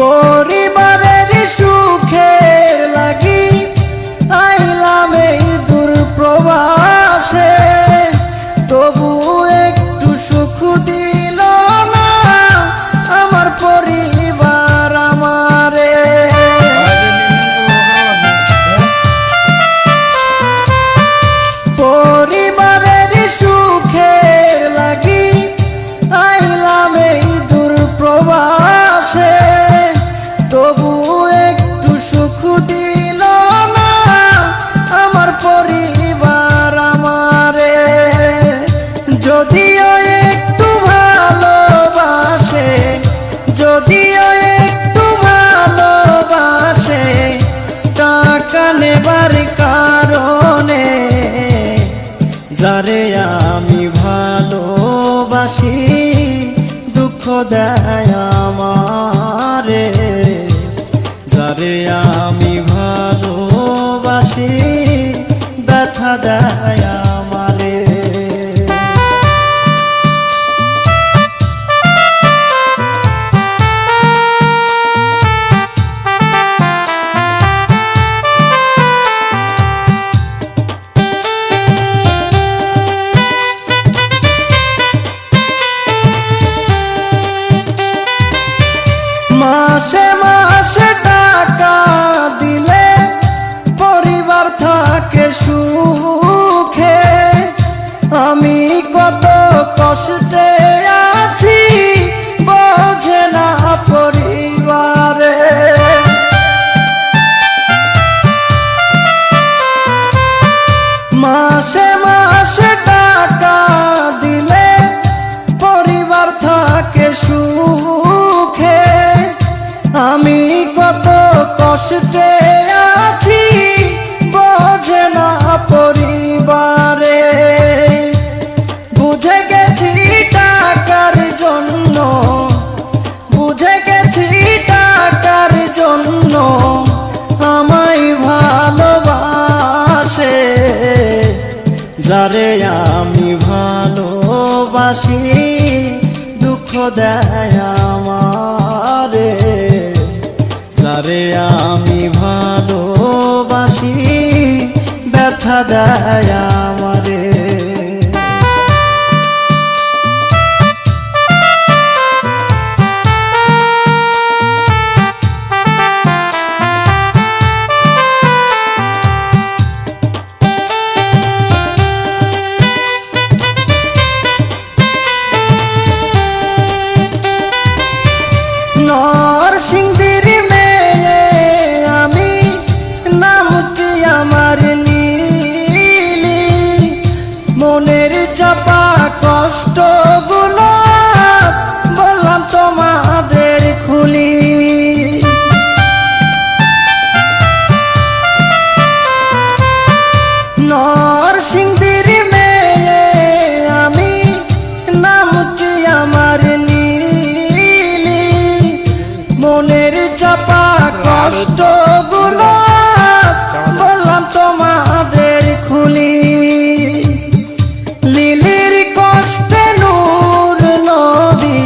পরিবারের সুখের লাগি আইলাম এই দূর প্রবাসে, তবু একটু সুখ দিল না আমার পরিবার আমারে। পরিবারের সুখের লাগি আইলাম এই দূর প্রবাসে, তবু একটু সুখ দিল না আমার পরিবার আমারে। যদিও একটু ভালোবাসে, যদিও একটু ভালোবাসে, টাকা নেবার কারণে যারে আমি ভালোবাসি দুঃখ দেয় আমারে, যারে আমি ভালোবাসি ব্যথা দেয় আমারে। মাসে মাসে টাকা দিলে পরিবার থাকে সুখে, আমি কত কষ্টে আছি বোঝে না পরিবারে। মাসে মাসে টাকা দিলে পরিবার থাকে সুখে, আমি কত কষ্টে আছি বোঝে না পরিবারে। বুঝে গেছি টাকার জন্য, বুঝে গেছি টাকার জন্য আমায় ভালোবাসে, যারে আমি ভালোবাসি দুঃখ দেয় আমারে, যারে আমি ভালোবাসি ব্যথা দেয় আমারে। নরসিংদীর মেয়ে আমি, নামটি আমার নীলি, মনের চাপা কষ্টগুলো বললাম তোমাদের খুলি। নরসিংদীর মেয়ে আমি, নামটি আমার নীলি, মনের চাপা কষ্টগুলো বললাম তোমাদের খুলি। লিলির কষ্টে নূর নবী,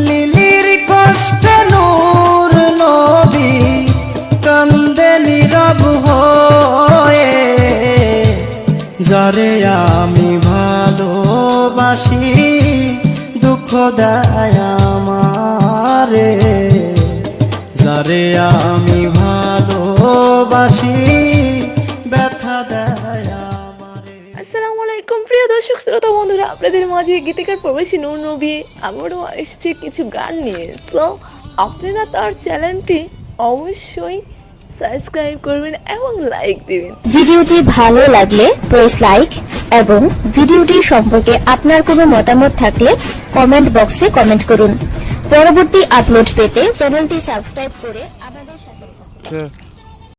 লিলির কষ্টে নূর নবী কান্দে নীরব হয়ে, যারে আমি ভালোবাসি দুঃখ দেয় আমারে, যারে আমি ভালোবাসি ব্যথা দেয় আমারে। আসসালামু আলাইকুম প্রিয় দর্শক শ্রোতা বন্ধুরা, আপনাদের মাঝে গীতিকার প্রবাসী নূর নবী আবারও এসেছি কিছু গান নিয়ে। তো আপনারা তার চ্যানেলটি অবশ্যই সাবস্ক্রাইব করবেন এবং লাইক দিবেন। ভিডিওটি ভালো লাগলে প্রেস লাইক এবং ভিডিওটি সম্পর্কে আপনার কোনো মতামত থাকলে কমেন্ট বক্সে কমেন্ট করুন। পরবর্তী আপলোড পেতে চ্যানেলটি সাবস্ক্রাইব করে আমাদের সাথে থাকুন।